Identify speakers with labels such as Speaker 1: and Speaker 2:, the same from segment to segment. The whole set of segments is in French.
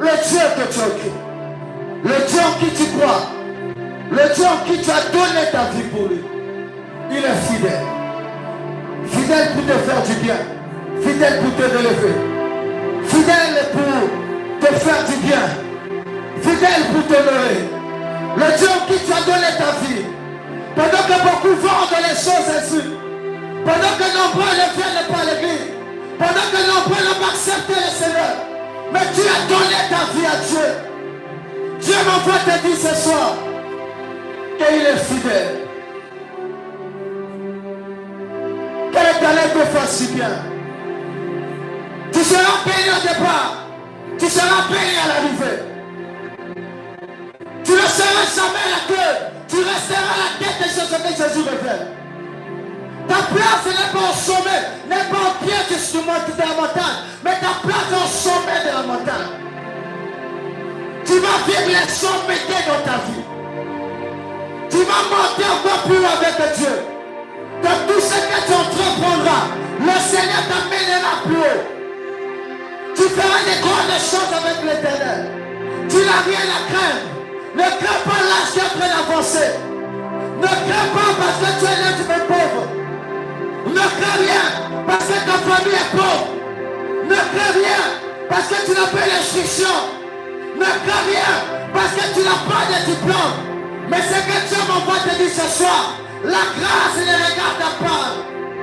Speaker 1: Le Dieu que tu as cru. Le Dieu en qui tu crois. Le Dieu en qui tu as donné ta vie pour lui. Il est fidèle. Fidèle pour te faire du bien. Fidèle pour te relever. Fidèle pour te faire du bien. Fidèle pour t'honorer. Le Dieu en qui tu as donné ta vie. Pendant que beaucoup vont dans les choses ainsi. Pendant que nombreux ne viennent pas à l'église. Pendant que nombreux n'ont pas accepté le Seigneur. Mais tu as donné ta vie à Dieu. Dieu m'envoie te dire ce soir qu'il est fidèle. Que l'Éternel te fasse si bien. Tu seras béni au départ. Tu seras béni à l'arrivée. Tu ne seras jamais la queue. Tu resteras la tête de ce que Jésus révèle. Ta place n'est pas au sommet, n'est pas au pied de la montagne, mais ta place est au sommet de la montagne. Tu vas vivre les sommets dans ta vie. Tu vas monter encore plus loin avec Dieu. Dans tout ce que tu entreprendras, le Seigneur t'amènera plus haut. Tu feras des grandes choses avec l'Éternel. Tu n'as rien à craindre. Ne crains pas l'âge qui est en train d'avancer. Ne crains pas parce que tu es né, tu es pauvre. Ne crains rien parce que ta famille est pauvre. Ne crains rien parce que tu n'as pas l'instruction. Ne crains rien parce que tu n'as pas de diplôme. Mais c'est que Dieu m'envoie te dire ce soir, la grâce ne regarde pas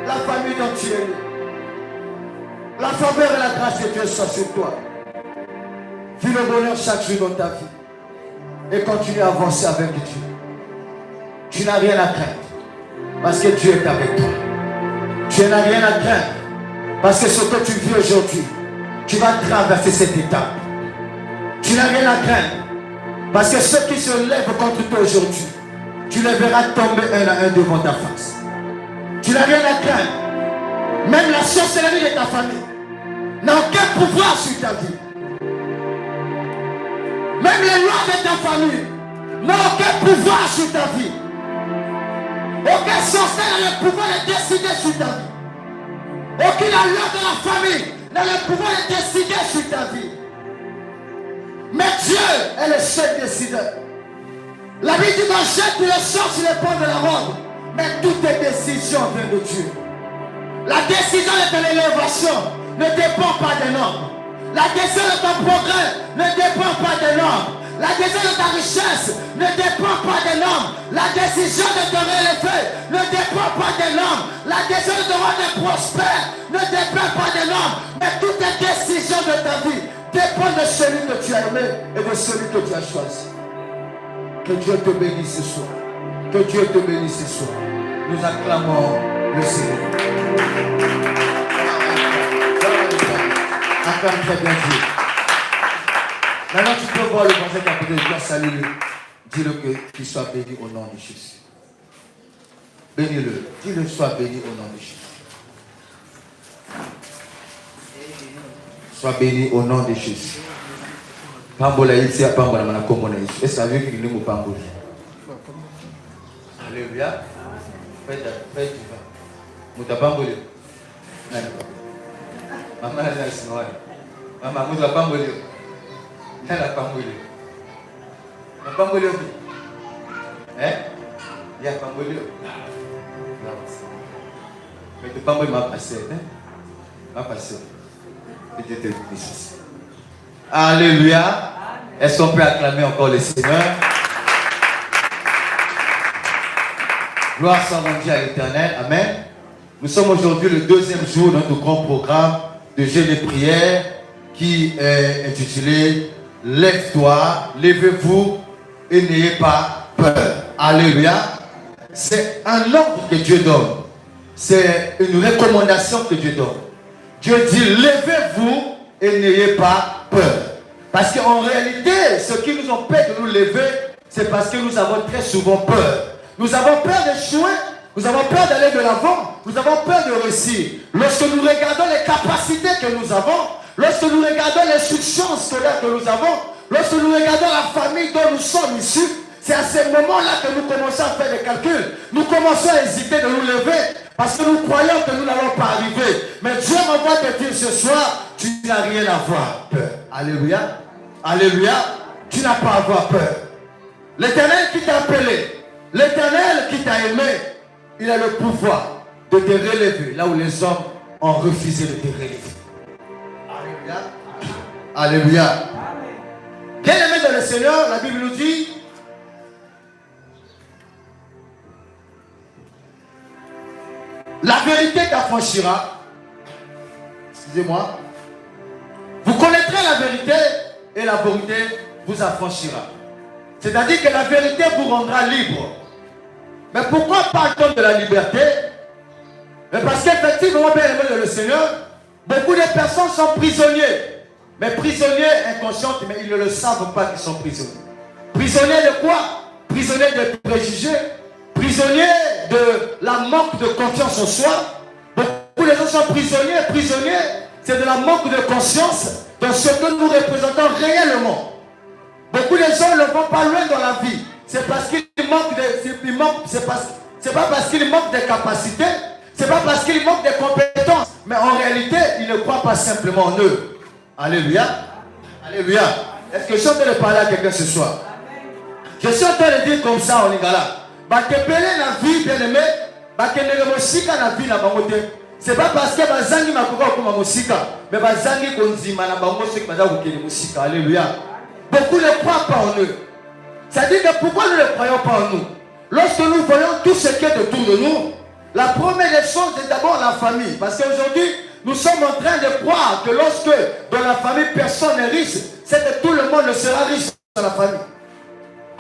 Speaker 1: la famille dont tu es né. La faveur et la grâce de Dieu sont sur toi. Vis le bonheur chaque jour dans ta vie. Et continue à avancer avec Dieu. Tu n'as rien à craindre. Parce que Dieu est avec toi. Tu n'as rien à craindre. Parce que ce que tu vis aujourd'hui, tu vas traverser cette étape. Tu n'as rien à craindre. Parce que ceux qui se lèvent contre toi aujourd'hui, tu les verras tomber un à un devant ta face. Tu n'as rien à craindre. Même la sorcellerie de ta famille n'a aucun pouvoir sur ta vie. Même les lois de ta famille n'ont aucun pouvoir sur ta vie. Aucun sorcier n'a le pouvoir de décider sur ta vie. Aucune loi de la famille n'a le pouvoir de décider sur ta vie. Mais Dieu est le seul décideur. La Bible dit qu'on jette le sort sur les ponts de la robe. Mais toutes tes décisions viennent de Dieu. La décision de ton élévation ne dépend pas d'un homme. La décision de ton progrès ne dépend pas d'un homme. La décision de ta richesse ne dépend pas d'un homme. La décision de te relever ne dépend pas d'un homme. La décision de te rendre prospère ne dépend pas d'un homme. Mais toutes les décisions de ta vie dépendent de celui que tu as aimé et de celui que tu as choisi. Que Dieu te bénisse ce soir. Que Dieu te bénisse ce soir. Nous acclamons le Seigneur. Acclame très bien Dieu. Maintenant, tu peux voir le prophète à côté de toi, salut-le. Dis-le qu'il soit béni au nom de Jésus. Bénis-le. Dis-le soit béni au nom de Jésus. Sois béni au nom de Jésus. Pambola ici à Pambola, mana komona ici. Est-ce que vous avez vu qu'il Pambola? Alléluia. Faites du vin. Mouta Pambola. Maman a dit à Maman, Mouta Pambola. Elle a Pambola. La Pambola. Hein? Il y a Pambola. Mais le Pambola m'a passé. M'a passé. Alléluia. Est-ce qu'on peut acclamer encore le Seigneur? Gloire soit rendue à l'Éternel. Amen. Nous sommes aujourd'hui le deuxième jour de notre grand programme de jeûne et prière qui est intitulé Lève-toi, levez-vous et n'ayez pas peur. Alléluia. C'est un ordre que Dieu donne. C'est une recommandation que Dieu donne. Dieu dit, levez-vous et n'ayez pas peur. Parce qu'en réalité, ce qui nous empêche de nous lever, c'est parce que nous avons très souvent peur. Nous avons peur d'échouer, nous avons peur d'aller de l'avant, nous avons peur de réussir. Lorsque nous regardons les capacités que nous avons, lorsque nous regardons l'instruction scolaire que nous avons, lorsque nous regardons la famille dont nous sommes issus, c'est à ce moment-là que nous commençons à faire des calculs. Nous commençons à hésiter de nous lever parce que nous croyons que nous n'allons pas arriver. Mais Dieu m'envoie te dire ce soir, tu n'as rien à voir peur. Alléluia. Alléluia. Tu n'as pas à avoir peur. L'Éternel qui t'a appelé, l'Éternel qui t'a aimé, il a le pouvoir de te relever là où les hommes ont refusé de te relever. Alléluia. Alléluia. Bien aimé dans le Seigneur, la Bible nous dit, la vérité t'affranchira. Excusez-moi. Vous connaîtrez la vérité et la vérité vous affranchira. C'est-à-dire que la vérité vous rendra libre. Mais pourquoi parle-t-on de la liberté? Mais parce qu'effectivement, bien aimé dans le Seigneur, beaucoup de personnes sont prisonniers. Mais prisonniers inconscients, mais ils ne le savent pas qu'ils sont prisonniers. Prisonniers de quoi? Prisonniers de préjugés. Prisonniers de la manque de confiance en soi. Beaucoup de gens sont prisonniers. Prisonniers, c'est de la manque de conscience dans ce que nous représentons réellement. Beaucoup de gens ne vont pas loin dans la vie. C'est parce qu'ils manquent de... C'est pas parce qu'ils manquent de capacités. C'est pas parce qu'ils manquent de compétences. Mais en réalité, ils ne croient pas simplement en eux. Alléluia. Alléluia. Est-ce que je suis en train de parler à quelqu'un ce soir? Je suis en train de dire comme ça en lingala. Bakepele na vie bien aimé, bakendele mosika na vie na bango te. C'est pas parce que bazangi makoka kuma mosika, mais bazangi konzima na bango ceux qui baza kokende mosika. Alléluia. Beaucoup ne croient pas en eux. Ça dit que pourquoi nous ne croyons pas en nous? Lorsque nous voyons tout ce qui est autour de nous, la première des choses c'est d'abord la famille. Parce qu'aujourd'hui, nous sommes en train de croire que lorsque dans la famille personne n'est riche, c'est que tout le monde ne sera riche dans la famille.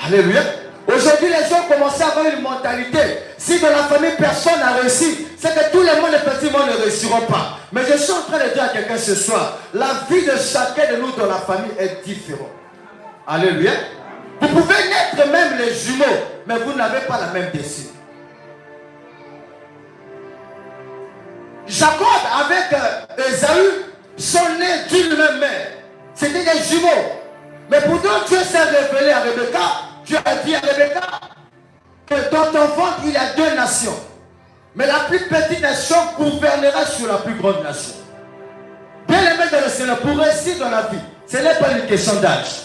Speaker 1: Alléluia. Aujourd'hui, les gens commencent à avoir une mentalité. Si dans la famille personne n'a réussi, c'est que tout le monde effectivement ne réussiront pas. Mais je suis en train de dire à quelqu'un ce soir, la vie de chacun de nous dans la famille est différente. Alléluia. Vous pouvez naître même les jumeaux, mais vous n'avez pas la même destinée. Jacob avec Ésaü sont nés d'une même mère. C'était des jumeaux. Mais pourtant Dieu s'est révélé à Rebecca. Dieu a dit à Rebecca que dans ton ventre il y a deux nations. Mais la plus petite nation gouvernera sur la plus grande nation. Bien aimé dans le Seigneur, pour réussir dans la vie, ce n'est pas une question d'âge.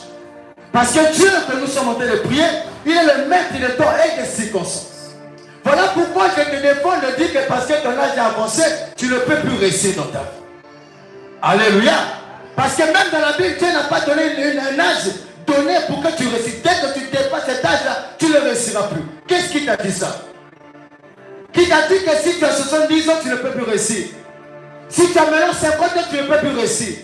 Speaker 1: Parce que Dieu que nous sommes en train de prier, il est le maître de temps et des circonstances. Voilà pourquoi je te défends de dire que parce que ton âge est avancé, tu ne peux plus réussir dans ta vie. Alléluia. Parce que même dans la Bible, Dieu n'a pas donné un âge donné pour que tu réussisses. Dès que tu dépasses cet âge-là, tu ne réussiras plus. Qu'est-ce qui t'a dit ça? Qui t'a dit que si tu as 70 ans, tu ne peux plus réussir? Si tu as maintenant 50 ans, tu ne peux plus réussir?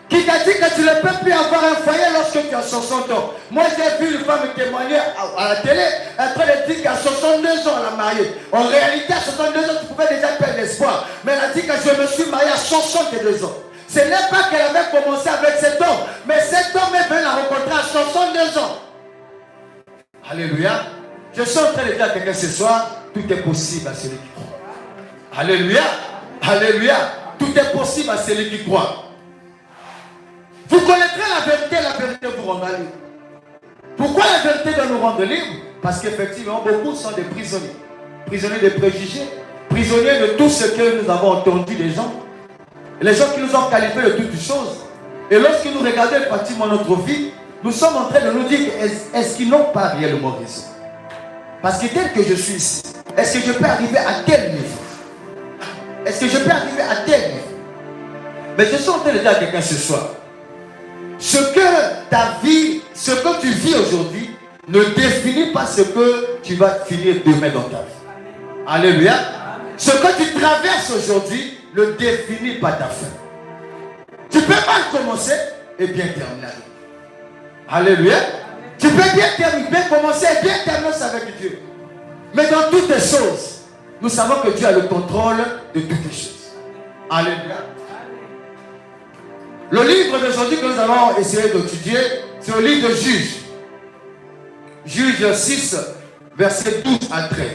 Speaker 1: Qui t'a dit que tu ne peux plus avoir un foyer lorsque tu as 60 ans? Moi, j'ai vu une femme témoigner à la télé en train de dire qu'à 62 ans, elle a marié. En réalité, à 62 ans, tu pouvais déjà perdre l'espoir. Mais elle a dit que je me suis mariée à 62 ans. Ce n'est pas qu'elle avait commencé avec cet homme, mais cet homme est venu la rencontrer à 62 ans. Alléluia. Je suis en train de dire à quelqu'un ce soir, tout est possible à celui qui croit. Alléluia. Alléluia. Tout est possible à celui qui croit. Vous connaîtrez la vérité vous rendra libre. Pourquoi la vérité doit nous rendre libres? Parce qu'effectivement, beaucoup sont des prisonniers. Prisonniers des préjugés, prisonniers de tout ce que nous avons entendu des gens. Les gens qui nous ont qualifiés de toutes choses. Et lorsque nous regardons pratiquement notre vie, nous sommes en train de nous dire est-ce qu'ils n'ont pas réellement raison? Parce que tel que je suis ici, est-ce que je peux arriver à tel niveau? Est-ce que je peux arriver à tel niveau? Mais je suis en train de dire à quelqu'un ce soir, ce que ta vie, ce que tu vis aujourd'hui, ne définit pas ce que tu vas finir demain dans ta vie. Alléluia. Ce que tu traverses aujourd'hui ne définit pas ta fin. Tu peux mal commencer et bien terminer. Alléluia. Tu peux bien commencer et bien terminer avec Dieu. Mais dans toutes les choses, nous savons que Dieu a le contrôle de toutes les choses. Alléluia. Le livre d'aujourd'hui que nous allons essayer d'étudier, c'est le livre de Juges. Juges 6, versets 12 à 13.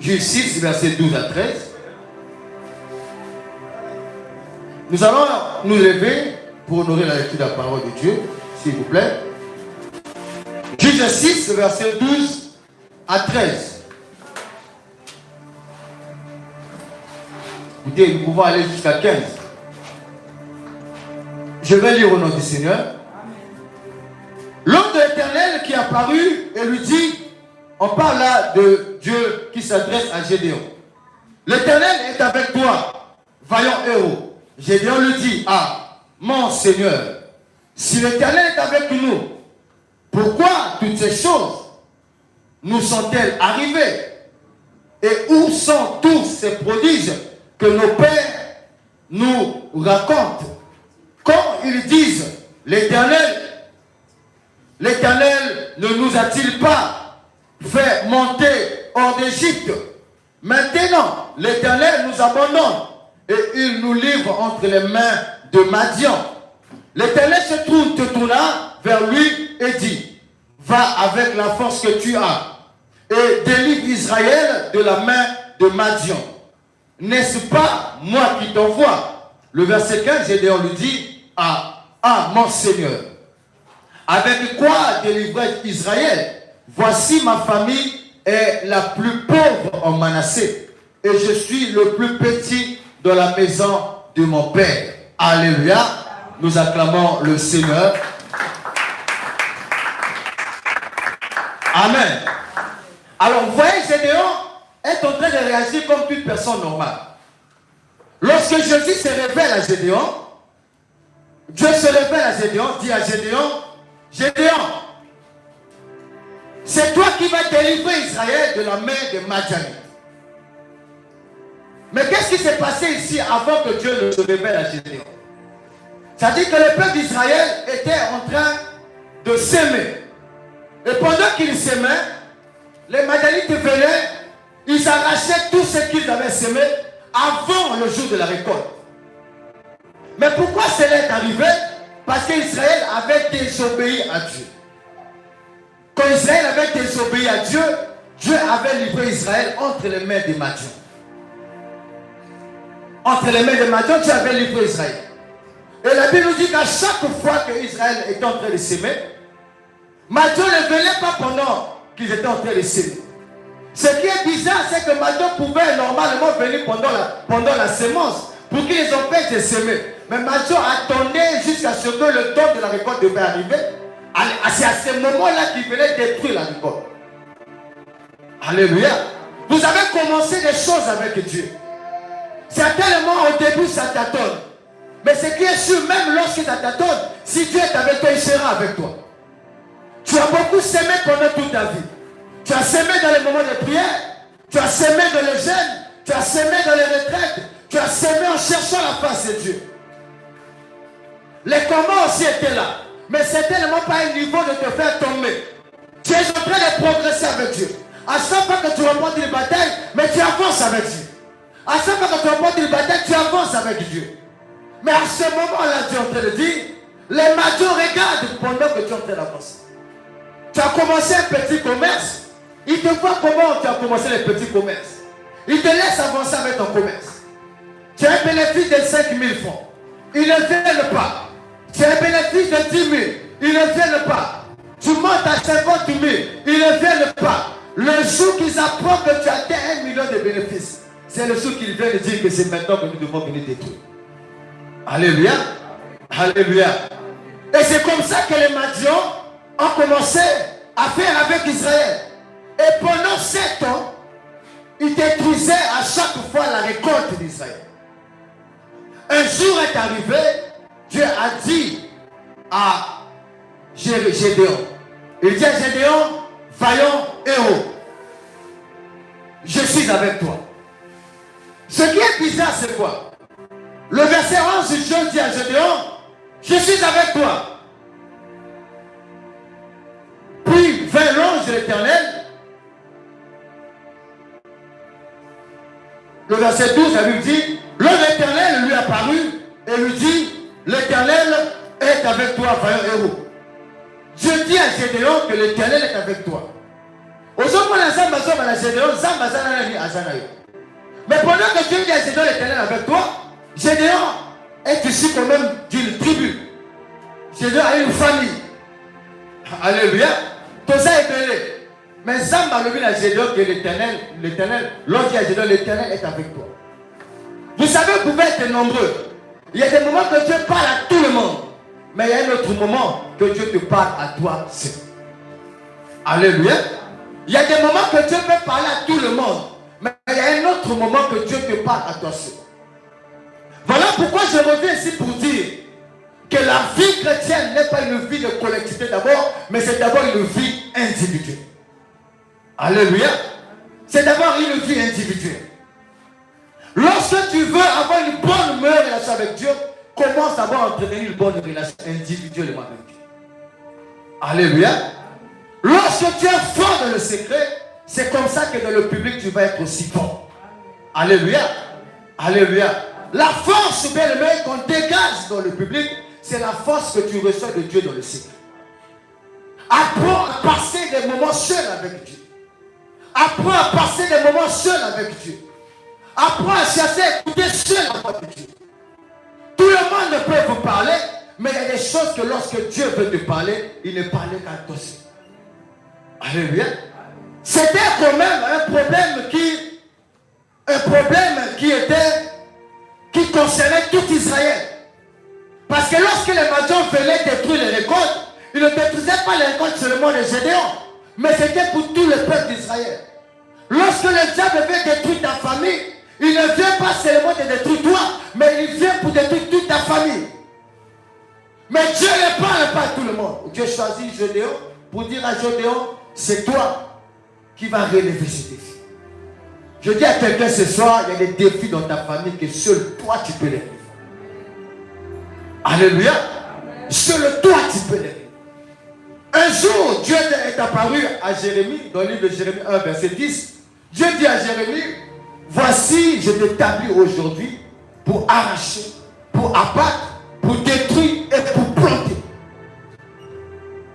Speaker 1: Juges 6, versets 12 à 13. Nous allons nous lever pour honorer la lecture de la parole de Dieu, s'il vous plaît. Juges 6, versets 12 à 13. Écoutez, nous pouvons aller jusqu'à 15. Je vais lire au nom du Seigneur. L'homme de l'Éternel qui est apparu et lui dit, on parle là de Dieu qui s'adresse à Gédéon. L'Éternel est avec toi, vaillant héros. Gédéon lui dit, ah, mon Seigneur, si l'Éternel est avec nous, pourquoi toutes ces choses nous sont-elles arrivées? Et où sont tous ces prodiges que nos pères nous racontent? Quand ils disent, l'Éternel ne nous a-t-il pas fait monter hors d'Égypte? Maintenant, l'Éternel nous abandonne et il nous livre entre les mains de Madian. L'Éternel se tourna vers lui et dit, va avec la force que tu as et délivre Israël de la main de Madian. N'est-ce pas moi qui t'envoie? Le verset 15, Gédéon lui dit, ah, mon Seigneur, avec quoi délivrer Israël? Voici ma famille est la plus pauvre en Manassé et je suis le plus petit de la maison de mon père. Alléluia. Nous acclamons le Seigneur. Amen. Alors, vous voyez, Gédéon est en train de réagir comme toute personne normale. Lorsque Jésus se révèle à Gédéon, Dieu se révèle à Gédéon, dit à Gédéon, Gédéon, c'est toi qui vas délivrer Israël de la main des Madianites. Mais qu'est-ce qui s'est passé ici avant que Dieu ne se révèle à Gédéon? C'est-à-dire que le peuple d'Israël était en train de s'aimer. Et pendant qu'ils s'aimaient, les Madianites venaient, ils arrachaient tout ce qu'ils avaient semé avant le jour de la récolte. Mais pourquoi cela est arrivé? Parce qu'Israël avait désobéi à Dieu. Quand Israël avait désobéi à Dieu, Dieu avait livré Israël entre les mains des Madians. Entre les mains des Madians, Dieu avait livré Israël. Et la Bible nous dit qu'à chaque fois qu'Israël était en train de s'aimer, Madian ne venait pas pendant qu'ils étaient en train de s'aimer. Ce qui est bizarre, c'est que Madian pouvait normalement venir pendant la sémence pour qu'ils les empêchent de s'aimer. Mais Madian attendait jusqu'à ce que le temps de la récolte devait arriver. C'est à ce moment-là qu'il venait détruire la récolte. Alléluia. Vous avez commencé des choses avec Dieu. Certainement au début ça t'attend. Mais ce qui est sûr, même lorsque ça t'attend, si Dieu est avec toi, il sera avec toi. Tu as beaucoup sémé pendant toute ta vie. Tu as sémé dans les moments de prière. Tu as sémé dans les jeûnes. Tu as sémé dans les retraites. Tu as sémé en cherchant la face de Dieu. Les combats aussi étaient là. Mais certainement pas un niveau de te faire tomber. Tu es en train de progresser avec Dieu. À chaque fois que tu remportes une bataille, mais tu avances avec Dieu. À chaque fois que tu remportes une bataille, tu avances avec Dieu. Mais à ce moment-là, Dieu est en train de dire, les Madians regardent pendant que tu es en train d'avancer. Tu as commencé un petit commerce. Ils te voient comment tu as commencé les petits commerces. Ils te laissent avancer avec ton commerce. Tu as un bénéfice de 5 000 francs. Ils ne viennent pas. Tu as un bénéfice de 10 000. Ils ne viennent pas. Tu montes à 50 000. Ils ne viennent pas. Le jour qu'ils apprennent que tu as atteint 1 million de bénéfices, c'est le jour qu'ils viennent dire que c'est maintenant que nous devons venir détruire. Alléluia. Alléluia. Et c'est comme ça que les Madians ont commencé à faire avec Israël. Et pendant 7 ans, ils détruisaient à chaque fois la récolte d'Israël. Un jour est arrivé, Dieu a dit à Gédéon, il dit à Gédéon, vaillant héros, je suis avec toi. Ce qui est bizarre, c'est quoi? Le verset 11, Dieu dit à Gédéon, je suis avec toi. Puis vint l'ange de l'Éternel. Le verset 12, la Bible dit, l'ange de l'Éternel lui apparut et lui dit, l'Éternel est avec toi, vaillant héros. Dieu dit à Gédéon que l'Éternel est avec toi. Aujourd'hui, mais pendant que Dieu dit à Gédéon, l'Éternel est avec toi, Gédéon est issu quand même d'une tribu. Gédéon a une famille. Alléluia. Tout ça est belé. Mais Zamba le dit à Gédéon que l'Éternel, l'ange dit à Gédéon, l'Éternel est avec toi. Vous savez, vous pouvez être nombreux. Il y a des moments que Dieu parle à tout le monde. Mais il y a un autre moment que Dieu te parle à toi seul. Alléluia. Il y a des moments que Dieu peut parler à tout le monde. Mais il y a un autre moment que Dieu te parle à toi seul. Voilà pourquoi je reviens ici pour dire que la vie chrétienne n'est pas une vie de collectivité d'abord, mais c'est d'abord une vie individuelle. Alléluia. C'est d'abord une vie individuelle. Lorsque tu veux avoir une bonne relation avec Dieu, commence d'abord à entretenir une bonne relation individuelle avec Dieu. Alléluia. Lorsque tu es fort dans le secret, c'est comme ça que dans le public tu vas être aussi fort. Alléluia. Alléluia. La force, bien aimé, qu'on dégage dans le public, c'est la force que tu reçois de Dieu dans le secret. Apprends à passer des moments seuls avec Dieu. Apprends à passer des moments seuls avec Dieu. Apprends à chercher à écouter seul la voix de Dieu. Tout le monde peut vous parler, mais il y a des choses que lorsque Dieu veut te parler, il ne parle qu'à toi seul. Alléluia. C'était quand même un problème qui concernait tout Israël. Parce que lorsque les magiens venaient détruire les récoltes, ils ne détruisaient pas les récoltes seulement de Gédéon, mais c'était pour tout le peuple d'Israël. Lorsque le diable veut détruire ta famille, il ne vient pas seulement te détruire toi, mais il vient pour détruire toute ta famille. Mais Dieu ne parle pas à tout le monde. Dieu choisit Gédéon pour dire à Gédéon, c'est toi qui vas relever ces défis. Je dis à quelqu'un ce soir, il y a des défis dans ta famille que seul toi tu peux les relever. Alléluia. Seul toi tu peux les relever. Un jour, Dieu est apparu à Jérémie, dans le livre de Jérémie 1, verset 10. Dieu dit à Jérémie, voici, je t'établis aujourd'hui pour arracher, pour abattre, pour détruire et pour planter.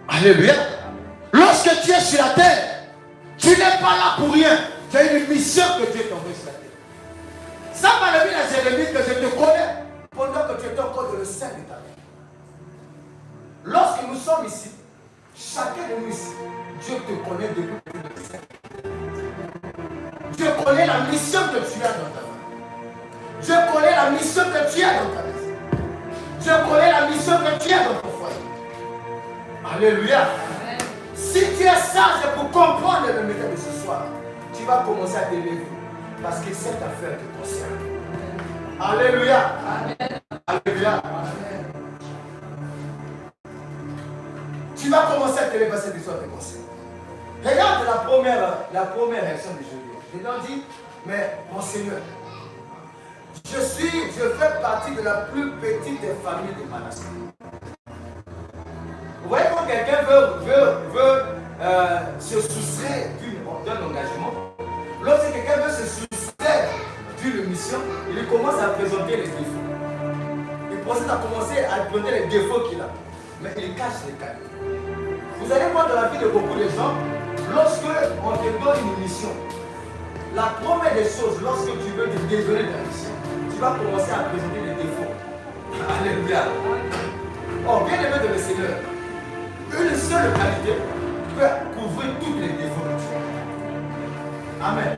Speaker 1: Alléluia. Lorsque tu es sur la terre, tu n'es pas là pour rien. Tu as une mission que Dieu t'envoie sur la terre. Ça m'a dit à Jérémie que je te connais pendant que tu étais encore dans le sein de ta vie. Lorsque nous sommes ici, chacun de nous ici, Dieu te connaît depuis le sein. Dieu connaît la mission que tu as dans ta vie. Dieu connaît la mission que tu as dans ta vie. Dieu connaît la mission que tu as dans ton foyer. Alléluia. Amen. Si tu es sage pour comprendre le message de ce soir, tu vas commencer à t'élever parce que cette affaire te concerne. Alléluia. Amen. Alléluia. Amen. Tu vas commencer à t'élever parce que cette histoire te concerne. Regarde la première réaction de Jésus. Jésus dit, mais mon Seigneur, je fais partie de la plus petite des familles de Manassé. Vous voyez quand quelqu'un veut se soustraire d'un engagement, lorsque quelqu'un veut se soustraire d'une mission, il commence à présenter les défauts. Il procède à commencer à présenter les défauts qu'il a, mais il cache les qualités. Vous allez voir dans la vie de beaucoup de gens, lorsque on te donne une mission, la première des choses, lorsque tu veux te désolder de la mission, tu vas commencer à présenter les défauts. Alléluia. Oh, bien aimé de le Seigneur, une seule qualité peut couvrir tous les défauts que tu as. Amen.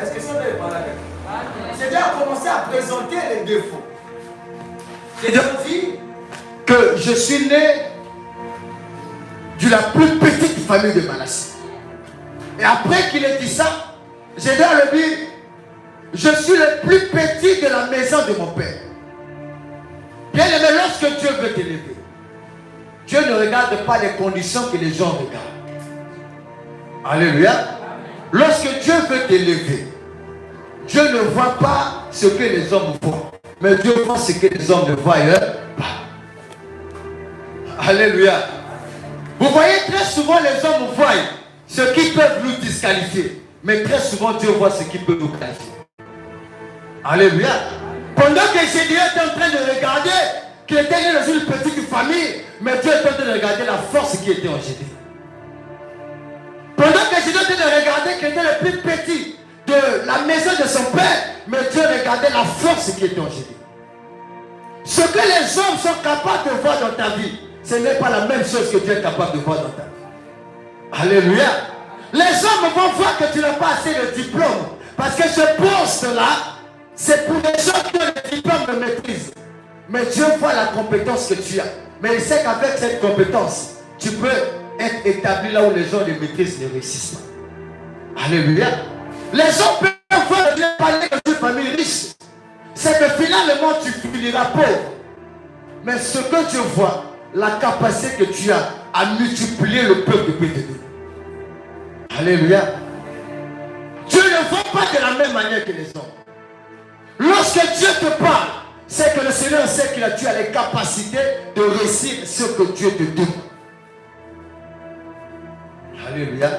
Speaker 1: Est-ce que ça vous parler avec moi? C'est déjà commencé à présenter les défauts. J'ai déjà dit que je suis né de la plus petite famille de Manassé. Et après qu'il ait dit ça, j'ai dit à lui, je suis le plus petit de la maison de mon père. Bien aimé, lorsque Dieu veut t'élever, Dieu ne regarde pas les conditions que les gens regardent. Alléluia. Lorsque Dieu veut t'élever, Dieu ne voit pas ce que les hommes voient, mais Dieu voit ce que les hommes ne voient pas. Alléluia. Vous voyez, très souvent les hommes voient ce qui peuvent nous disqualifier, mais très souvent Dieu voit ce qui peut nous qualifier. Alléluia. Pendant que Gédéon était en train de regarder qu'il était né dans une petite famille, mais Dieu était en train de regarder la force qui était en Gédéon. Pendant que Gédéon était en train de regarder qu'il était le plus petit de la maison de son père, mais Dieu regardait la force qui était en Gédéon. Ce que les hommes sont capables de voir dans ta vie, ce n'est pas la même chose que Dieu est capable de voir dans ta vie. Alléluia. Les hommes vont voir que tu n'as pas assez de diplôme, parce que ce poste-là, c'est pour les gens qui ont le diplôme de maîtrise. Mais Dieu voit la compétence que tu as. Mais il sait qu'avec cette compétence, tu peux être établi là où les gens les maîtrisent, ne réussissent pas. Alléluia. Les gens peuvent voir Dieu parler de une famille riche. C'est que finalement tu finiras pauvre. Mais ce que Dieu voit, la capacité que tu as à multiplier le peuple de Dieu. Alléluia. Dieu ne voit pas de la même manière que les hommes. Lorsque Dieu te parle, c'est que le Seigneur sait que tu as les capacités de réussir ce que Dieu te donne. Alléluia.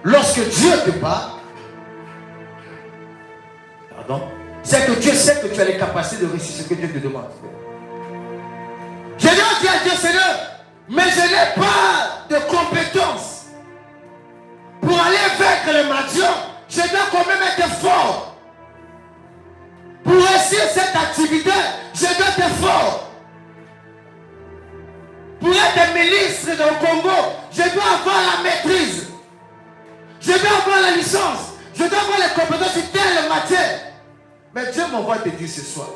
Speaker 1: Lorsque Dieu te parle, c'est que Dieu sait que tu as les capacités de réussir ce que Dieu te demande. J'ai dit à Dieu, Seigneur, mais je n'ai pas de compétences. Pour aller vaincre les mendiants, je dois quand même être fort. Pour réussir cette activité, je dois être fort. Pour être ministre au Congo, je dois avoir la maîtrise. Je dois avoir la licence. Je dois avoir les compétences sur telle matière. Mais Dieu m'envoie te dire ce soir,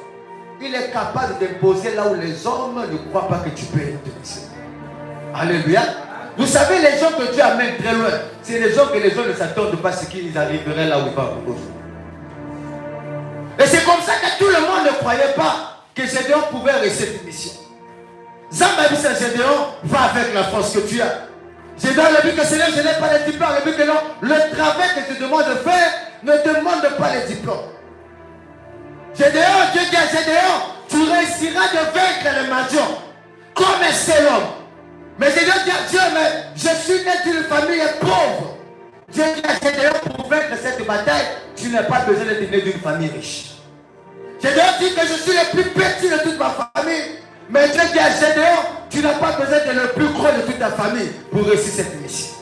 Speaker 1: il est capable d'imposer là où les hommes ne croient pas que tu peux être. Alléluia. Vous savez, les gens que Dieu amène très loin, c'est les gens que les gens ne s'attendent pas à ce qu'ils arriveraient là où ils vont. Et c'est comme ça que tout le monde ne croyait pas que Gédéon pouvait réussir cette mission. Zambabis et Gédéon va avec la force que tu as. Gédéon le dit que Seigneur, je n'ai pas les diplômes. Le but que non, le travail que tu demandes de faire ne demande pas les diplômes. Gédéon, Dieu dit à Gédéon, tu réussiras de vaincre les mendiants comme un seul homme. Mais Gédéon dit à Dieu, mais je suis né d'une famille pauvre. Dieu dit à Gédéon, pour vaincre cette bataille, tu n'as pas besoin d'être né d'une famille riche. Gédéon dit que je suis le plus petit de toute ma famille. Mais Dieu dit à Gédéon, tu n'as pas besoin d'être le plus gros de toute ta famille pour réussir cette mission.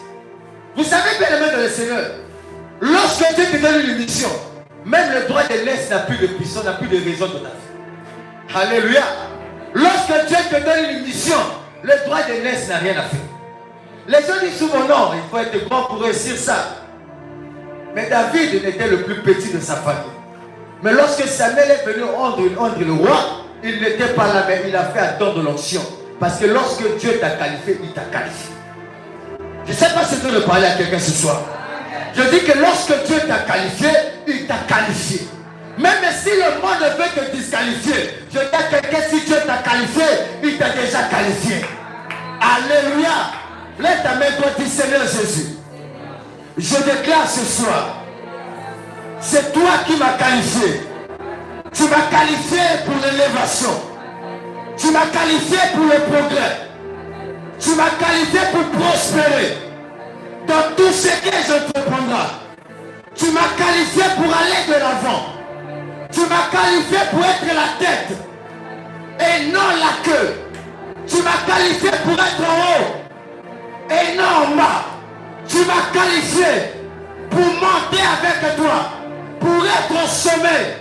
Speaker 1: Vous savez, bien aimé dans le Seigneur, lorsque Dieu te donne une mission, même le droit de l'Est n'a plus de puissance, n'a plus de raison de ta vie. Alléluia. Lorsque Dieu te donne une mission, le droit de l'Est n'a rien à faire. Les gens disent souvent non, il faut être grand pour réussir ça. Mais David était le plus petit de sa famille. Mais lorsque Samuel est venu rendre le roi, il n'était pas là, mais il a fait attendre l'onction. Parce que lorsque Dieu t'a qualifié, il t'a qualifié. Je ne sais pas si je veux parler à quelqu'un ce soir. Je dis que lorsque Dieu t'a qualifié, il t'a qualifié. Même si le monde veut te disqualifier, je dis à quelqu'un, si Dieu t'a qualifié, il t'a déjà qualifié. Alléluia. Lève ta main, toi, dis Seigneur Jésus. Je déclare ce soir, c'est toi qui m'as qualifié. Tu m'as qualifié pour l'élévation. Tu m'as qualifié pour le progrès. Tu m'as qualifié pour prospérer. Dans tout ce que j'entreprendrai. Tu m'as qualifié pour aller de l'avant. Tu m'as qualifié pour être la tête et non la queue. Tu m'as qualifié pour être en haut et non en bas. Tu m'as qualifié pour monter avec toi, pour être au sommet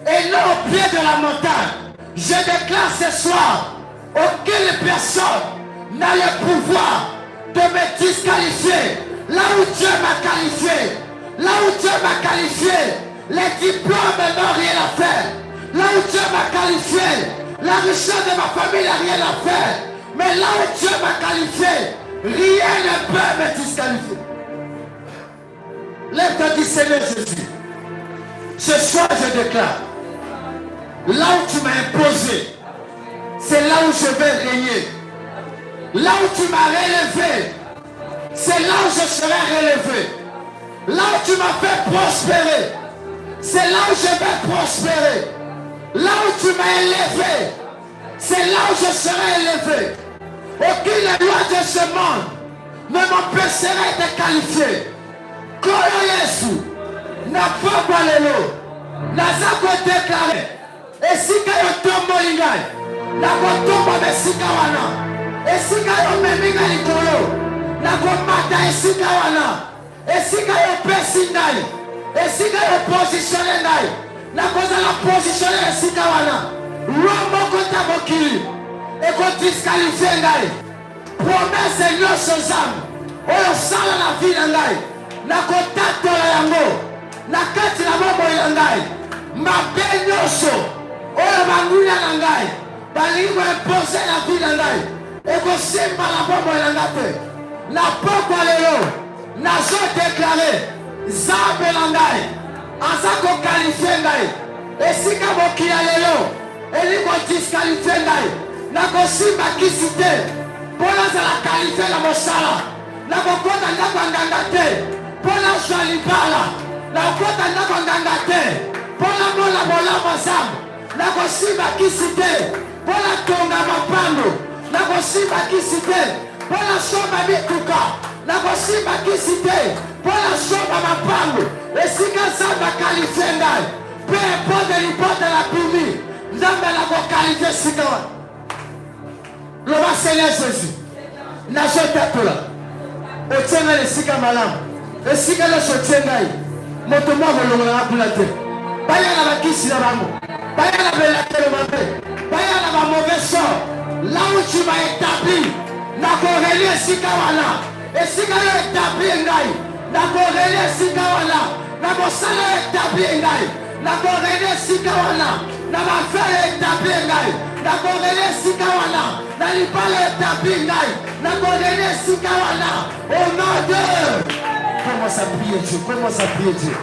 Speaker 1: et non au pied de la montagne. Je déclare ce soir, aucune personne n'a le pouvoir de me disqualifier. Là où Dieu m'a qualifié, là où Dieu m'a qualifié, les diplômes n'ont rien à faire. Là où Dieu m'a qualifié, la richesse de ma famille n'a rien à faire. Mais là où Dieu m'a qualifié, rien ne peut me disqualifier. Lève-toi, dis Seigneur Jésus. Ce soir, je déclare, là où tu m'as imposé, c'est là où je vais régner. Là où tu m'as relevé, c'est là où je serai relevé. Là où tu m'as fait prospérer, c'est là où je vais prospérer. Là où tu m'as élevé, c'est là où je serai élevé. Aucune loi de ce monde ne m'empêcherait de qualifier. Koyo Yesu, n'a pas balelo, n'a pas déclaré. Et si kayo tombo lingai, n'a pas tombo de sikawana. Et si kayo meminga likolo, n'a pas mata et sikawana. Et si kayo pesingai, et si kayo positionné ngai, n'a pas la positionné et sikawana. Romo kota bokili, et qu'on disqualifie ngai. Promesse et non sans âme, on sala la vie ngai. Na kontakto la yango na kati na mambo ya ngai mabe nyonso oyo banguya na ngai balingi koimpose na vie na ngai ekosimba na bomoi na nga te na pokwa lelo nazodeklare Nzambe na ngai aza kokalifie ngai esika mokili ya lelo eli kodiskalifie ngai nakosimba kisi te mpo nazala kalifie na mosala nakokota ndako ya nganga te mpo nazwa libala nakokota ndako ya nganga te mpo namona bolamu Nzambe nakosimba kisi te mpo natonga mapando nakosimba kisi te mpo nasomba mituka nakosimba kisi te mpo nasomba mapango esika Nzambe akalifie ngai pe importe lipote la pumi Nzambe nakokalifie esika wana loba Seigneur Jésus nazotatola otie ngai esika malamu esika nyonso otie ngai moto moko kolongolanga kuna te baya na bakisi na bango baya na belatelo mabe baya na bamauvais sort là où tu m'as établi nakoreli esika wana esika yo établi ngai nakoreli esika wana na mosala yo établi ngai nakoreli esika wana na bafere établi ngai nakoreli esika wana na libala établi ngai nakoreli esika wana au nom de commence à prier Dieu commence à prier Dieu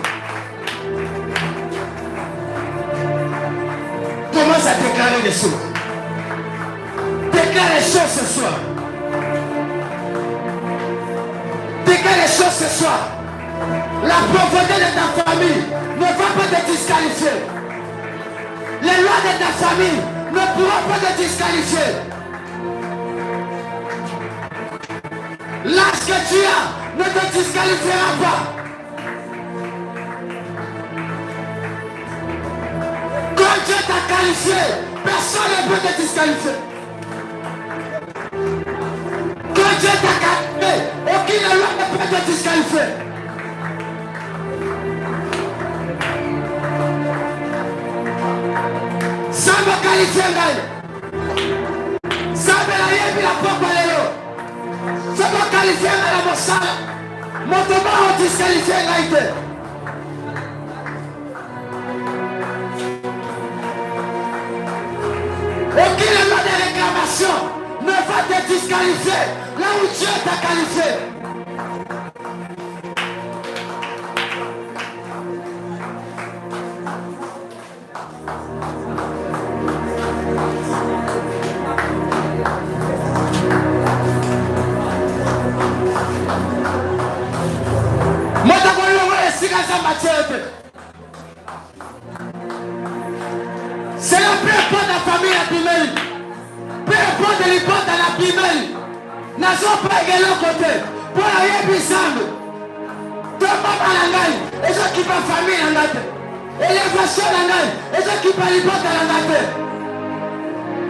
Speaker 1: commence à déclarer les choses déclare les choses ce soir déclare les choses ce soir la pauvreté de ta famille ne va pas te disqualifier les lois de ta famille ne pourront pas te disqualifier l'âge que tu as ne te disqualifiera pas quand Dieu t'a qualifié personne ne peut te disqualifier quand Dieu t'a qualifié aucune loi ne peut te disqualifier Nzambe qualifié ngai Nzambe nayebi na pokwa lelo soki okalifie ngai na mosala moto moko odisqualifie ngai te aucune loi de réclamation ne va te disqualifier là où Dieu t'a qualifié c'est la peu importe la famille à Bimeli peu importe l'hypothèse à la Bimeli nazo pas égalé au côté pour la yebi Nzambe to papa na ngai ezo kipa famille na ngai élévation na ngai ezo kipa l'hypothèse na ngai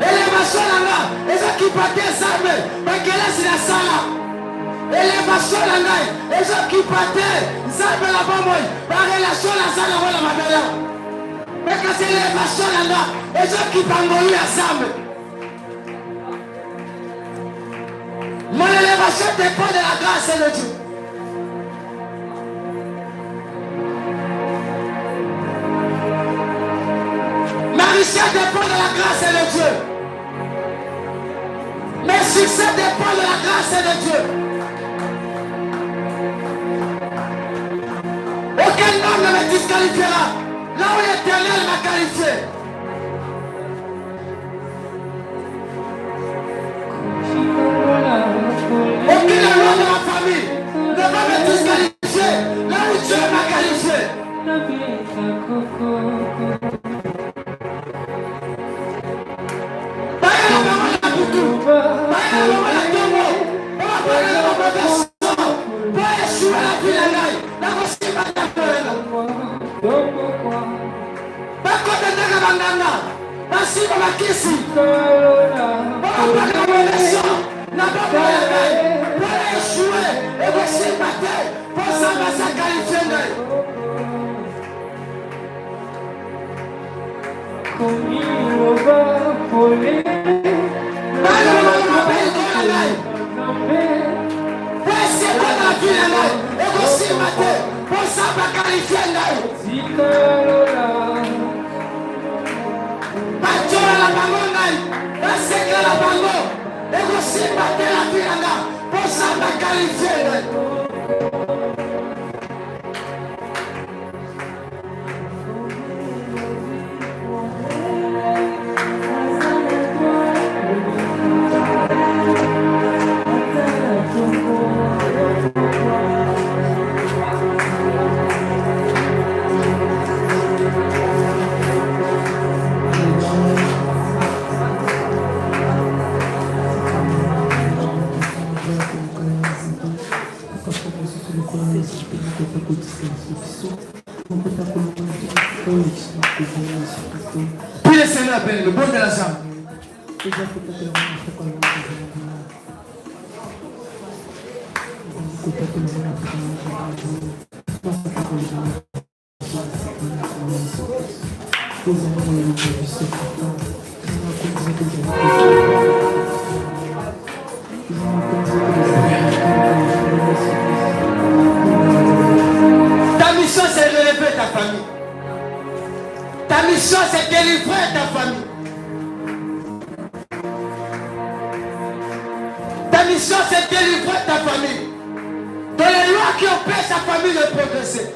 Speaker 1: élévation na ngai ezo kipa te Nzambe bakelasi na sala élévation na ngai ezo kipa te Nzambe na bomoi ba relation na sala wala mabela mais quand c'est l'élévation na ngai ezo kipa ngolu ya Nzambe mon élévation dépend de la grâce de Dieu ma richesse dépend de la grâce de Dieu mes succès dépendent de la grâce de Dieu aucun homme ne me disqualifiera là où l'Éternel m'a qualifié aucune loi de ma famille ne va me disqualifier là où Dieu m'a qualifié Bango Simba de la Viranga, pour ça m'a qualifié. Puis le Seigneur appelle le bon de la jambe. Ta mission c'est de relever ta famille. Ta mission c'est de délivrer ta famille. Ta mission c'est de délivrer ta famille. De les lois qui empêchent ta famille de progresser.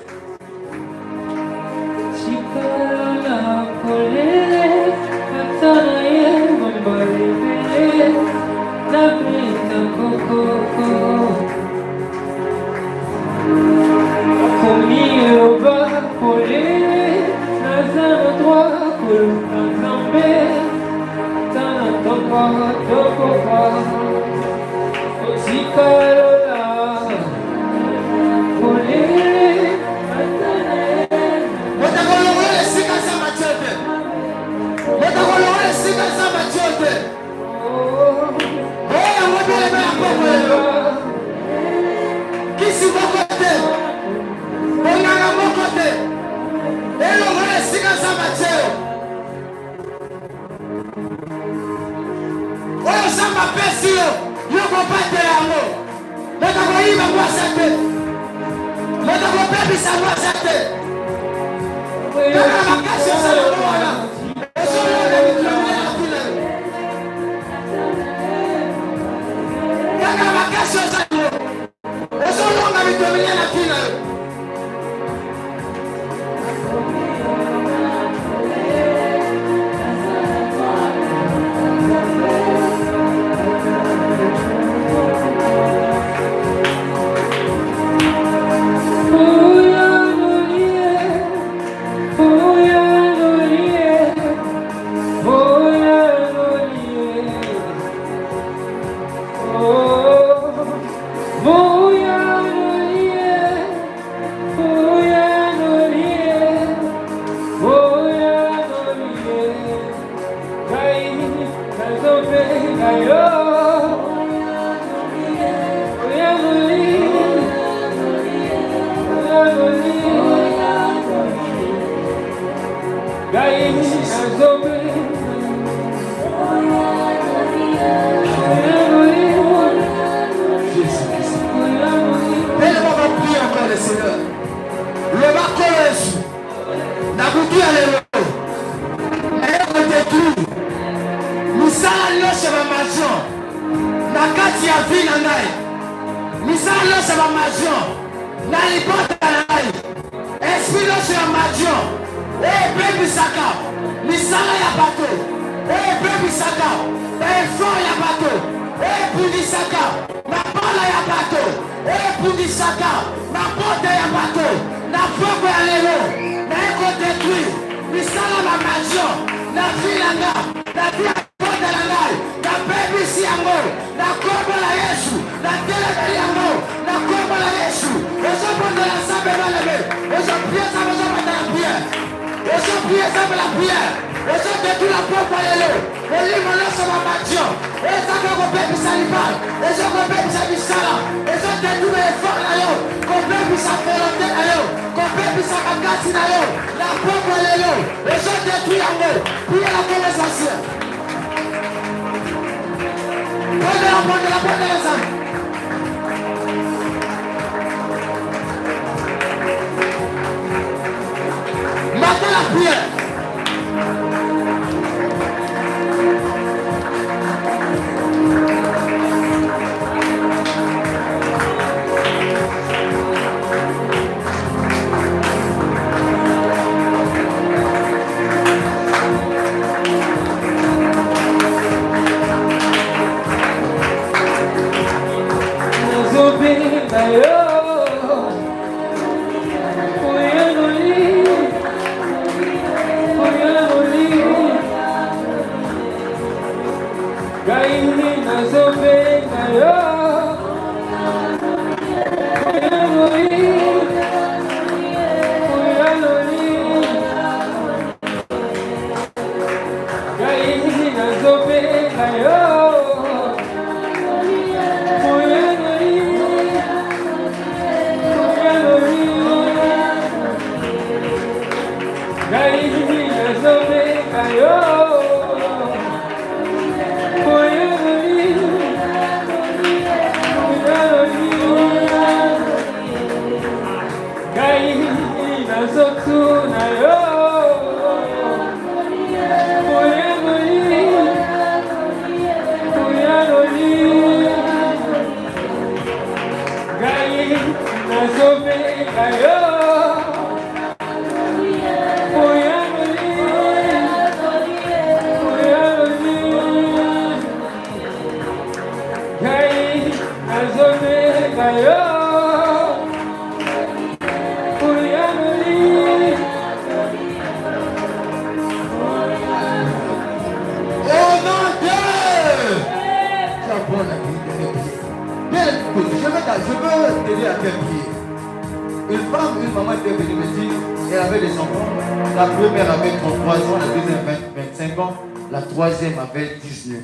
Speaker 1: Une maman était venue me dire, elle avait des enfants. La première avait 33 ans, la deuxième 25 ans, la troisième avait 19.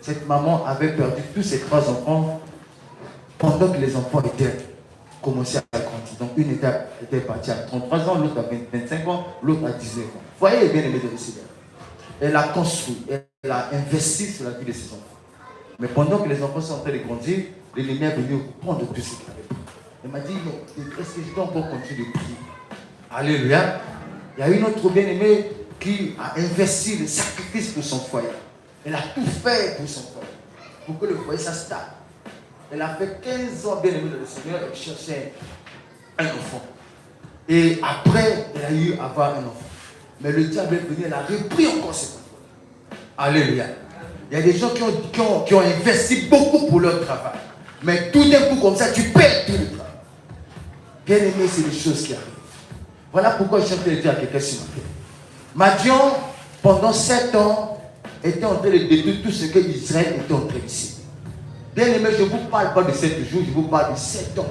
Speaker 1: Cette maman avait perdu tous ses 3 enfants pendant que les enfants étaient commencés à grandir. Donc une était partie à 33 ans, l'autre à 25 ans, l'autre à 19 ans. Voyez bien aimé de le Seigneur. Elle a construit, elle a investi sur la vie de ses enfants. Mais pendant que les enfants sont en train de grandir, l'ennemi est venu prendre tout ce qu'il avait pris. Elle m'a dit, est-ce que je dois encore continuer de prier? Alléluia. Il y a une autre bien-aimée qui a investi le sacrifice pour son foyer. Elle a tout fait pour son foyer, pour que le foyer s'installe. Elle a fait 15 ans bien-aimée dans le Seigneur, elle cherchait un enfant. Et après, elle a eu à avoir un enfant. Mais le diable est venu, elle a repris encore cet enfant. Alléluia. Il y a des gens qui ont investi beaucoup pour leur travail. Mais tout d'un coup, comme ça, tu perds tout le travail. Bien aimé, c'est des choses qui arrivent. Voilà pourquoi je suis en train de dire à quelqu'un ce matin. Madian, pendant 7 ans, était en train de détruire tout ce que Israël était en train de faire. Bien aimé, je ne vous parle pas de 7 jours, je vous parle de 7 ans.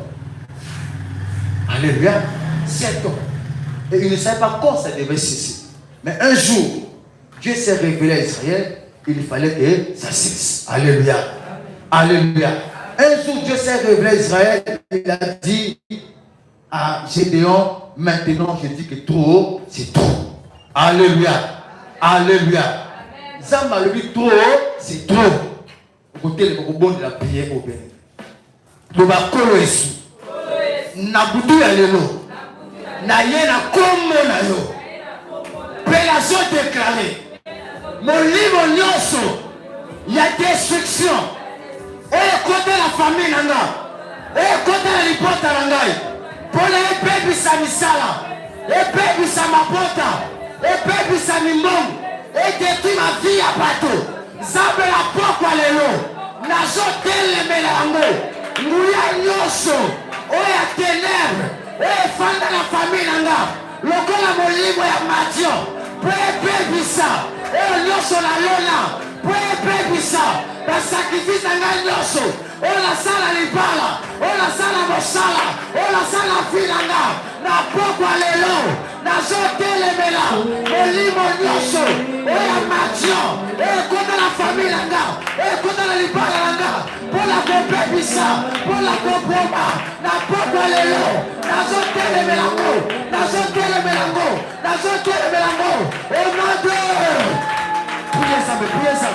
Speaker 1: Alléluia. 7 ans. Et il ne savait pas quand ça devait cesser. Mais un jour, Dieu s'est révélé à Israël, il fallait que ça cesse. Alléluia. Alléluia. Un jour, Dieu s'est révélé à Israël, il a dit à Gédéon, maintenant je dis que trop, c'est trop. Alléluia. Alléluia. Zamba le dit trop, c'est trop. Au côté le bon de la prière au béni. Toba kolo esu. Na butu ya lelo. Na ye na kombo na yo. Pélazo déclaré. Mon livre nyonso. Il y a destruction. Et côté la famille nanga. Et côté la lipota nangai. Pour les bébés sa misala. Et bébés sa mapota. Et bébés sa mimbong. Et détruit ma vie à bateau. Zabe la poko lelo. Nazo tele melango. Nguya nyonso. Oya ténèbres. Et fanda la famille nanga. Lokola molimo ya Madian. Bébé bisa. Et nyonso la lona. Bébé bisa. La sacrifice nanga nyonso. Oh la sala libala. Oh la sala mosala. Oh la sala filanga. Na poko lelo. Nazo tele melango. Molimo nyonso. Oya Madian. Et contre la famille nanga. Et contre la libala nanga. Pour la bébé bisa. Pour la comproma. Na poko lelo. Nazo tele melango. Nazo tele melango. Nazo tele melango. Au nom de... Priez ça, priez ça.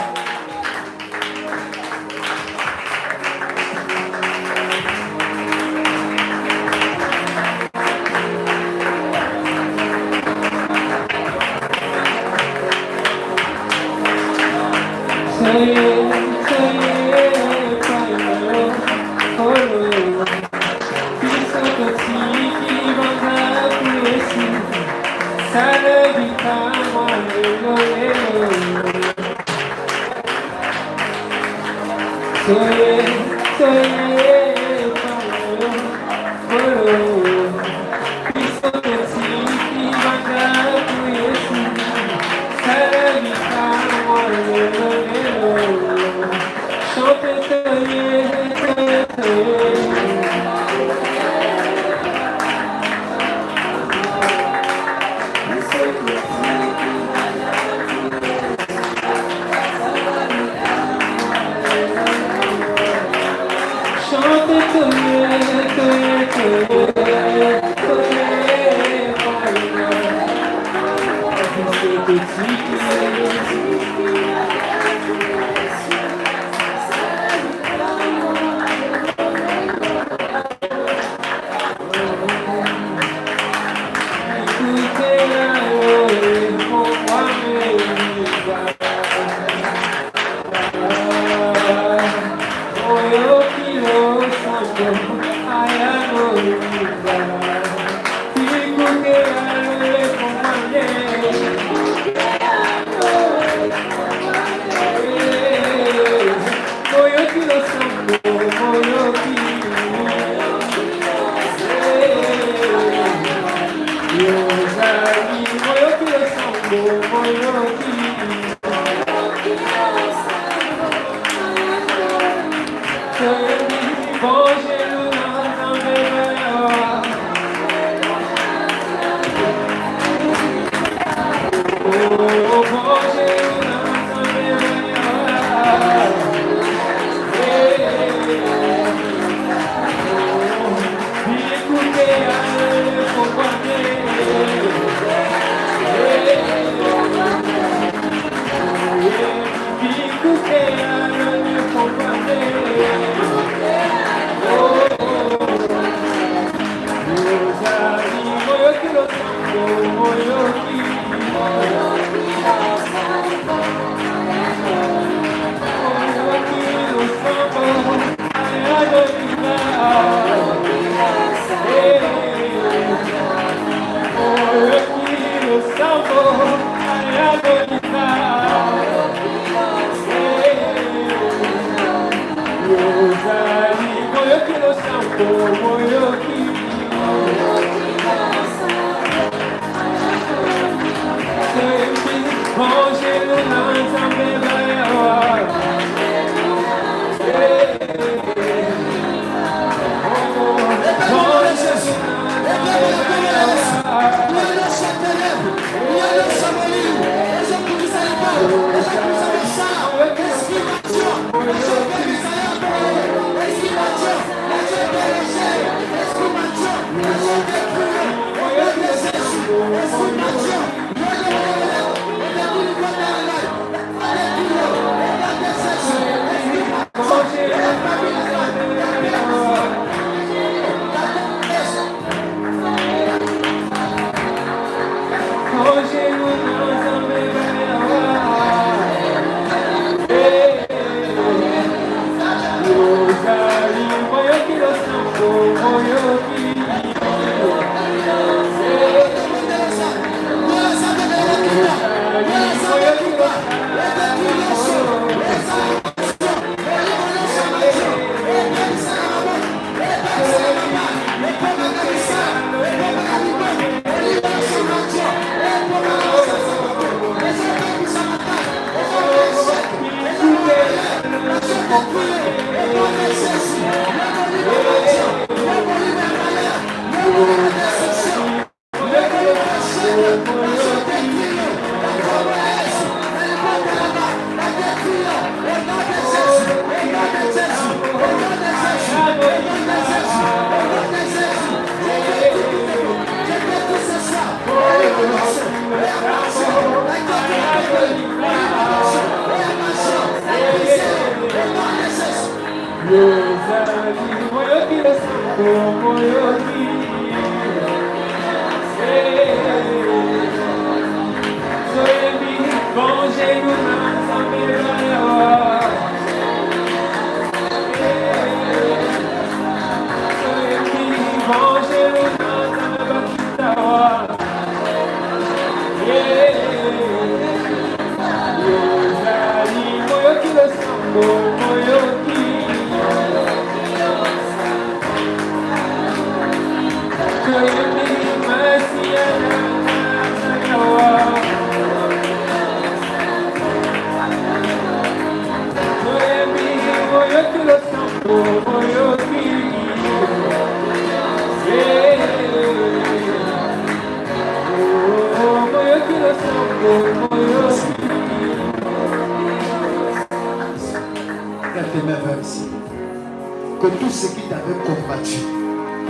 Speaker 1: Que tout ce qui t'avait combattu,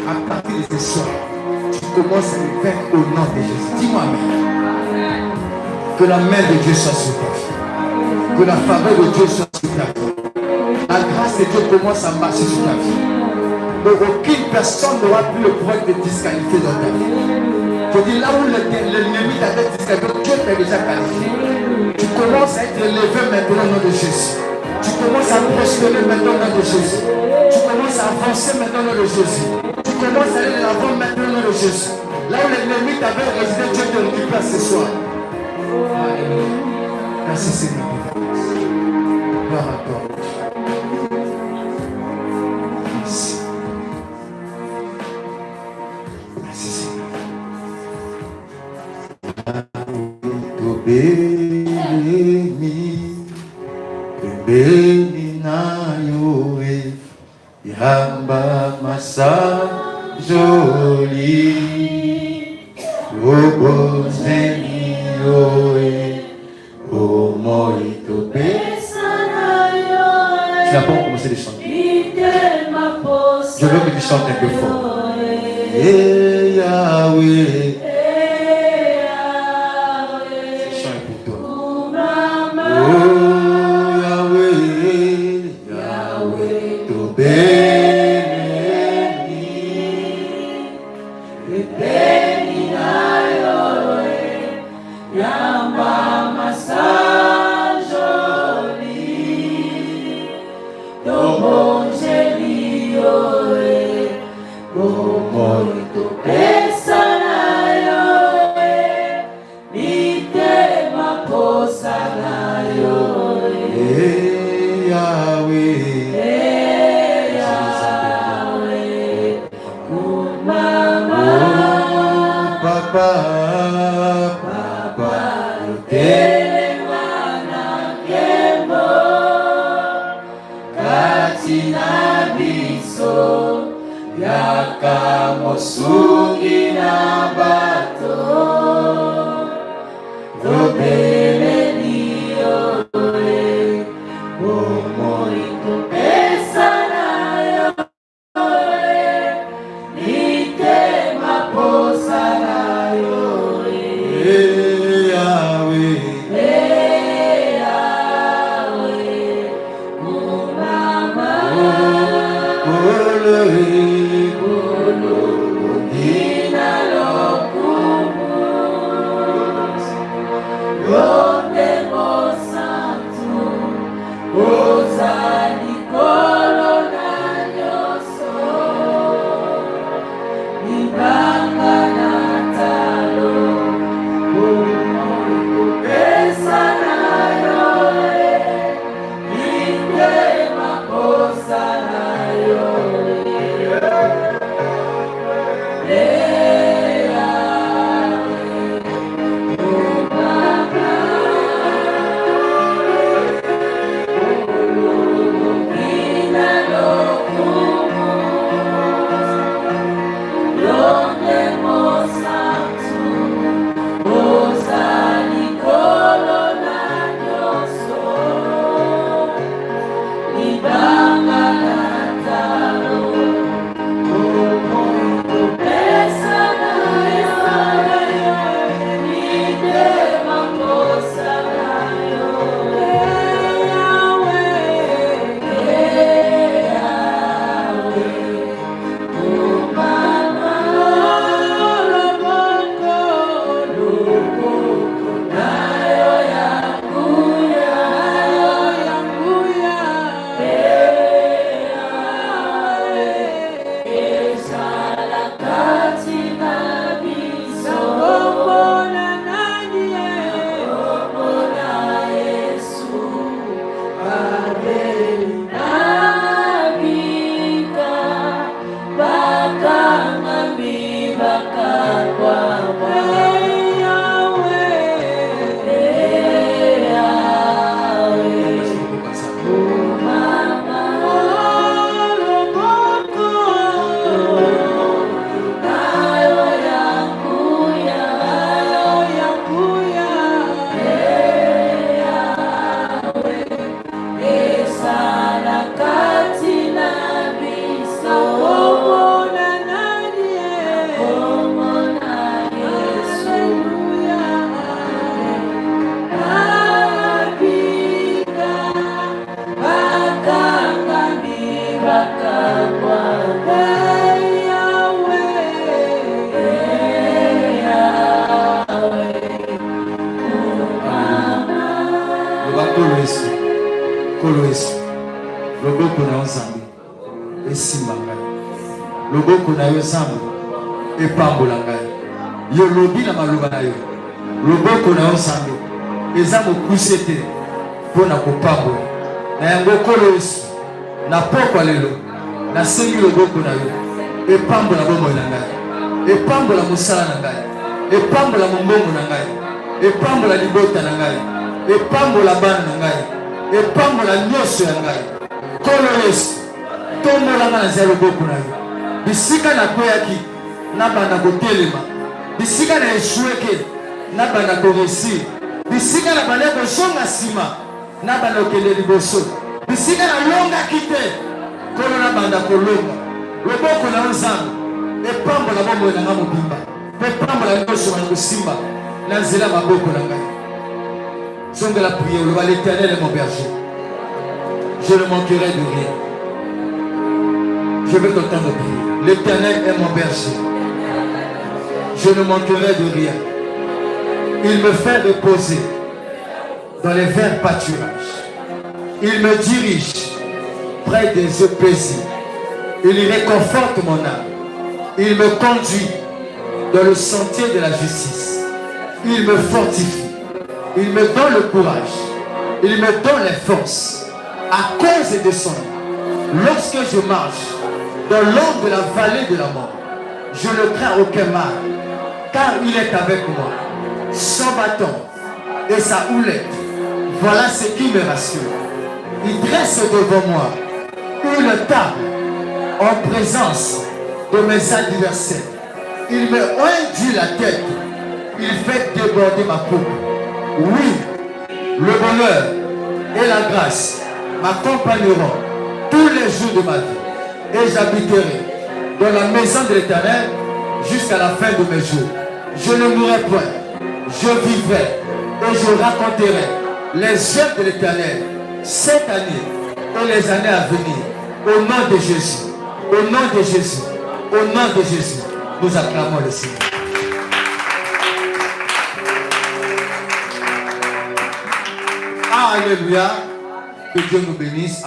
Speaker 1: à partir de ce soir, tu commences à le faire au nom de Jésus. Dis-moi Amen. Que la main de Dieu soit sur ta vie. Que la faveur de Dieu soit sur ta vie. La grâce de Dieu commence à marcher sur ta vie. Donc aucune personne n'aura plus le pouvoir de te disqualifier dans ta vie. Je dis là où l'ennemi t'avait disqualifié, Dieu t'a déjà qualifié. Tu commences à être élevé maintenant au nom de Jésus. Tu commences à prospérer maintenant au nom de Jésus. Tu commences à avancer maintenant au nom de Jésus. Tu commences à aller de l'avant maintenant au nom de Jésus. Là où l'ennemi t'avait résidé, Dieu te récupère ce soir. Merci Seigneur. Gloire à toi. Merci. Merci Seigneur. Béni na yoé, yamba massa joli, obozeni yoé, o moito besana yoé. Tu n'as pas commencé de chanter. Je veux que tu chantes un peu fort. Eh Yahweh. Ce chant est pour toi.
Speaker 2: Oh
Speaker 1: Koloesu. Loboko na Nzambe. Esimba ngai. Loboko na yo Nzambe. Epambola ngai. Yo lobi na maloba na yo. Loboko na yo Nzambe. Eza mokuse te mpona kopambola. Na yango Koloesu. Na pokwa lelo. Nasengi loboko na yo. Epambola bomoi na ngai. Epambola mosala na ngai. Epambola mombongo na ngai. Epambola libota na ngai. Epambola bana na ngai. Epambola nyonso ya ngai. Koloesu. Tombola nga na zelo loboko na yo. Bisika na kweyaki na banda kotelema. Bisika na eshueke na banda koresi. Bisika na banda kozonga nsima na banda okende liboso. Bisika na longa kite kolo na banda kolonga. Loboko na Nzambe epambola bomoi na nga mobimba. Epambola nyonso na kosimba na nzela maboko na ngai. Zongela prière, le l'Éternel est mon berger. Je ne manquerai de rien. Je vais t'entendre prier. L'Éternel est mon berger. Je ne manquerai de rien. Il me fait reposer dans les verts pâturages. Il me dirige près des eaux paisibles. Il réconforte mon âme. Il me conduit dans le sentier de la justice. Il me fortifie. Il me donne le courage. Il me donne les forces. À cause de son nom. Lorsque je marche dans l'ombre de la vallée de la mort, je ne crains aucun mal, car il est avec moi. Son bâton et sa houlette, voilà ce qui me rassure. Il dresse devant moi une table en présence de mes adversaires. Il me oint la tête. Il fait déborder ma coupe. Oui, le bonheur et la grâce m'accompagneront tous les jours de ma vie. Et j'habiterai dans la maison de l'Éternel jusqu'à la fin de mes jours. Je ne mourrai point. Je vivrai et je raconterai les œuvres de l'Éternel cette année et les années à venir. Au nom de Jésus. Au nom de Jésus. Au nom de Jésus. Nous acclamons le Seigneur. Alléluia. Que Dieu nous bénisse.